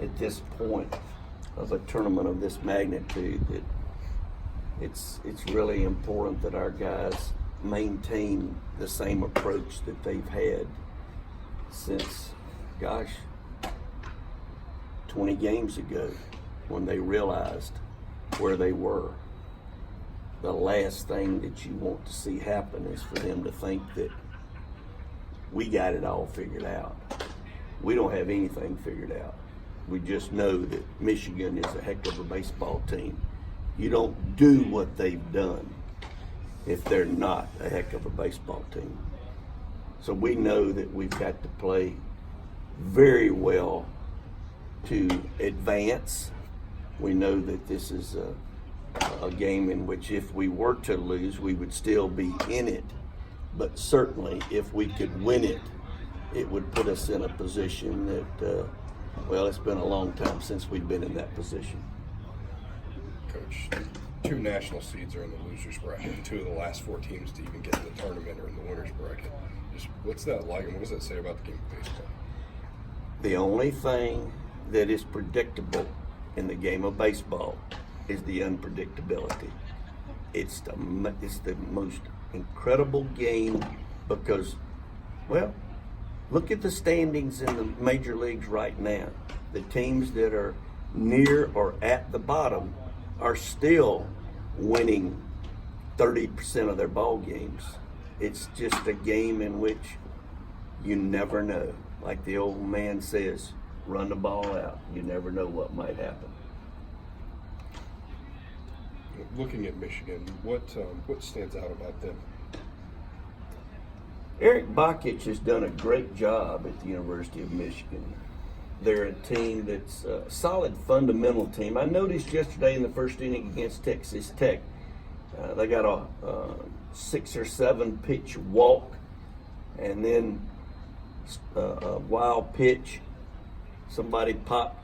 at this point of a tournament of this magnitude that it's really important that our guys maintain the same approach that they've had since, 20 games ago, when they realized where they were. The last thing that you want to see happen is for them to think that we got it all figured out. We don't have anything figured out. We just know that Michigan is a heck of a baseball team. You don't do what they've done if they're not a heck of a baseball team. So we know that we've got to play very well to advance. We know that this is a game in which if we were to lose, we would still be in it. But certainly if we could win it, it would put us in a position that, it's been a long time since we've been in that position. Coach, 2 national seeds are in the losers bracket. 2 of the last 4 teams to even get in the tournament are in the winners bracket. Just what's that like, and what does that say about the game of baseball? The only thing that is predictable in the game of baseball is the unpredictability. It's the most incredible game because, look at the standings in the major leagues right now. The teams that are near or at the bottom are still winning 30% of their ball games. It's just a game in which you never know. Like the old man says, run the ball out. You never know what might happen. Looking at Michigan, what stands out about them? Eric Bakich has done a great job at the University of Michigan. They're a team that's a solid fundamental team. I noticed yesterday in the first inning against Texas Tech, they got a 6 or 7 pitch walk and then a wild pitch. Somebody popped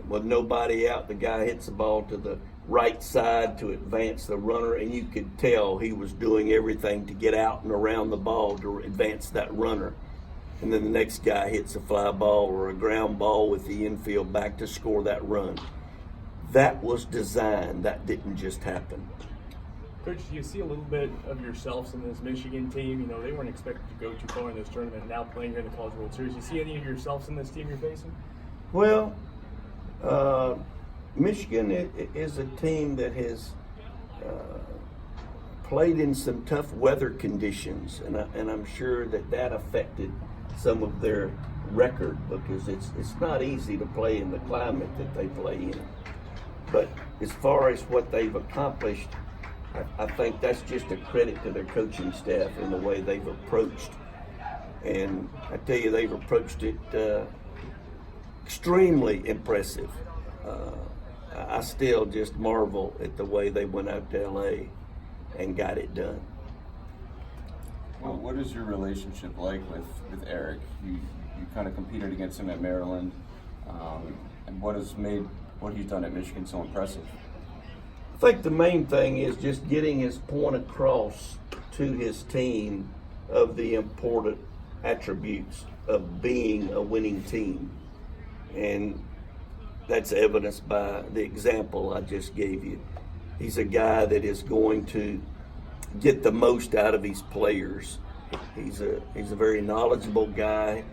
with nobody out. The guy hits the ball to the right side to advance the runner, and you could tell he was doing everything to get out and around the ball to advance that runner. And then the next guy hits a fly ball or a ground ball with the infield back to score that run. That was designed. That didn't just happen. Coach, do you see a little bit of yourselves in this Michigan team? You know, they weren't expected to go too far in this tournament, now playing here in the College World Series. Do you see any of yourselves in this team you're facing? Well, Michigan is a team that has played in some tough weather conditions, and I'm sure that affected some of their record because it's not easy to play in the climate that they play in. But as far as what they've accomplished, I think that's just a credit to their coaching staff and the way they've approached. And I tell you, they've approached it extremely impressive. I still just marvel at the way they went out to LA and got it done. Well, what is your relationship like with Eric? You kind of competed against him at Maryland, and what has made what he's done at Michigan so impressive? I think the main thing is just getting his point across to his team of the important attributes of being a winning team. And that's evidenced by the example I just gave you. He's a guy that is going to get the most out of his players. He's a very knowledgeable guy.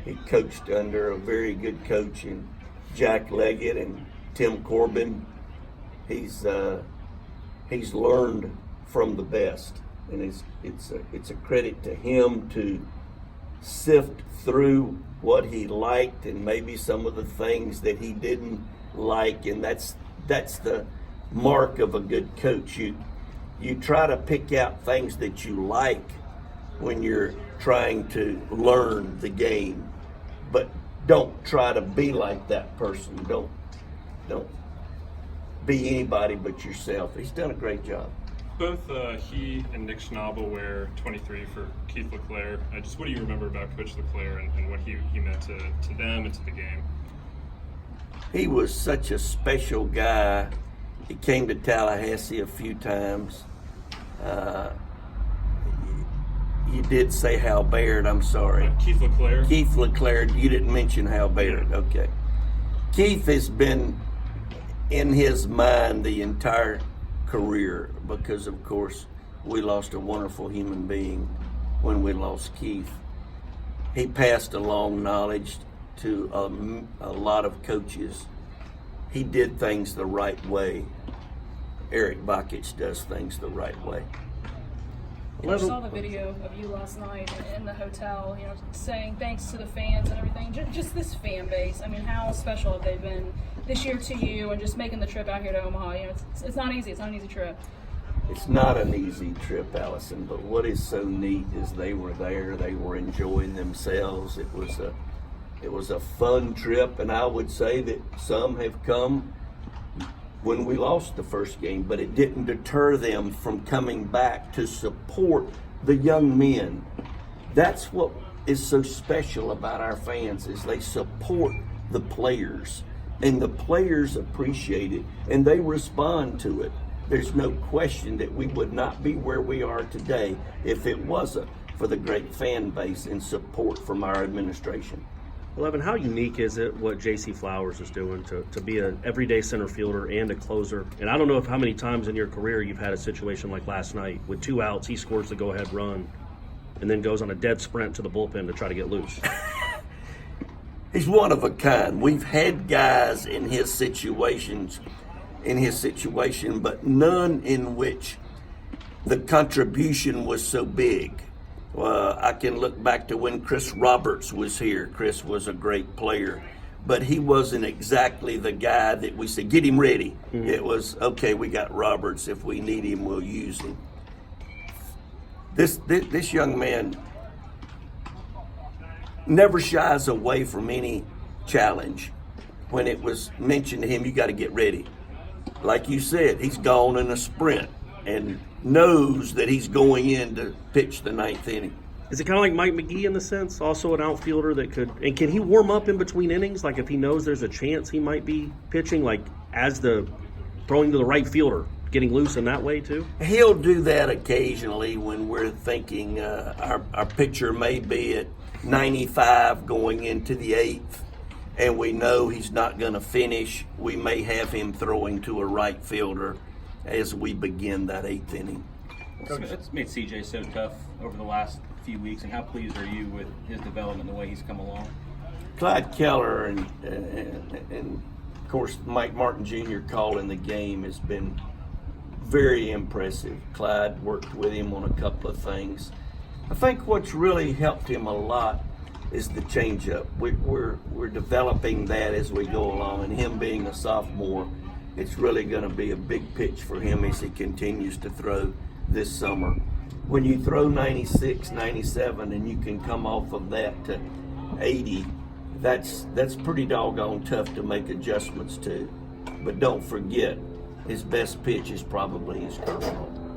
He coached under a very good coach in Jack Leggett and Tim Corbin. He's learned from the best, and it's a credit to him to sift through what he liked and maybe some of the things that he didn't like, and that's the mark of a good coach. You try to pick out things that you like when you're trying to learn the game, but don't try to be like that person. Don't be anybody but yourself. He's done a great job. Both he and Nick Schnabel wear 23 for Keith LeClaire. Just what do you remember about Coach LeClaire and what he meant to them and to the game? He was such a special guy. He came to Tallahassee a few times. You did say Hal Baird, I'm sorry. Keith LeClaire. Keith LeClaire, you didn't mention Hal Baird, okay. Keith has been in his mind the entire career because, of course, we lost a wonderful human being when we lost Keith. He passed along knowledge to a lot of coaches. He did things the right way. Eric Bakich does things the right way. I saw the video of you last night in the hotel, saying thanks to the fans and everything. Just this fan base. I mean, how special have they been this year to you, and just making the trip out here to Omaha? It's not easy. It's not an easy trip. It's not an easy trip, Allison, but what is so neat is they were there. They were enjoying themselves. It was a fun trip, and I would say that some have come when we lost the first game, but it didn't deter them from coming back to support the young men. That's what is so special about our fans, is they support the players, and the players appreciate it, and they respond to it. There's no question that we would not be where we are today if it wasn't for the great fan base and support from our administration. Well, Evan, how unique is it what J.C. Flowers is doing to be an everyday center fielder and a closer? And I don't know how many times in your career you've had a situation like last night. With 2 outs, he scores the go-ahead run and then goes on a dead sprint to the bullpen to try to get loose. He's one of a kind. We've had guys in his situation, but none in which the contribution was so big. I can look back to when Chris Roberts was here. Chris was a great player, but he wasn't exactly the guy that we said, get him ready. Mm-hmm. It was, okay, we got Roberts. If we need him, we'll use him. This young man never shies away from any challenge. When it was mentioned to him, you got to get ready. Like you said, he's gone in a sprint and knows that he's going in to pitch the 9th inning. Is it kind of like Mike McGee in the sense, also an outfielder that could, and can he warm up in between innings? Like if he knows there's a chance he might be pitching, like as the throwing to the right fielder, getting loose in that way too? He'll do that occasionally when we're thinking our pitcher may be at 95 going into the 8th, and we know he's not going to finish. We may have him throwing to a right fielder as we begin that 8th inning. What's made CJ so tough over the last few weeks, and how pleased are you with his development, the way he's come along? Clyde Keller and of course Mike Martin Jr. calling the game has been very impressive. Clyde worked with him on a couple of things. I think what's really helped him a lot is the changeup. We're developing that as we go along, and him being a sophomore, it's really going to be a big pitch for him as he continues to throw this summer. When you throw 96, 97, and you can come off of that to 80, that's pretty doggone tough to make adjustments to. But don't forget, his best pitch is probably his curveball.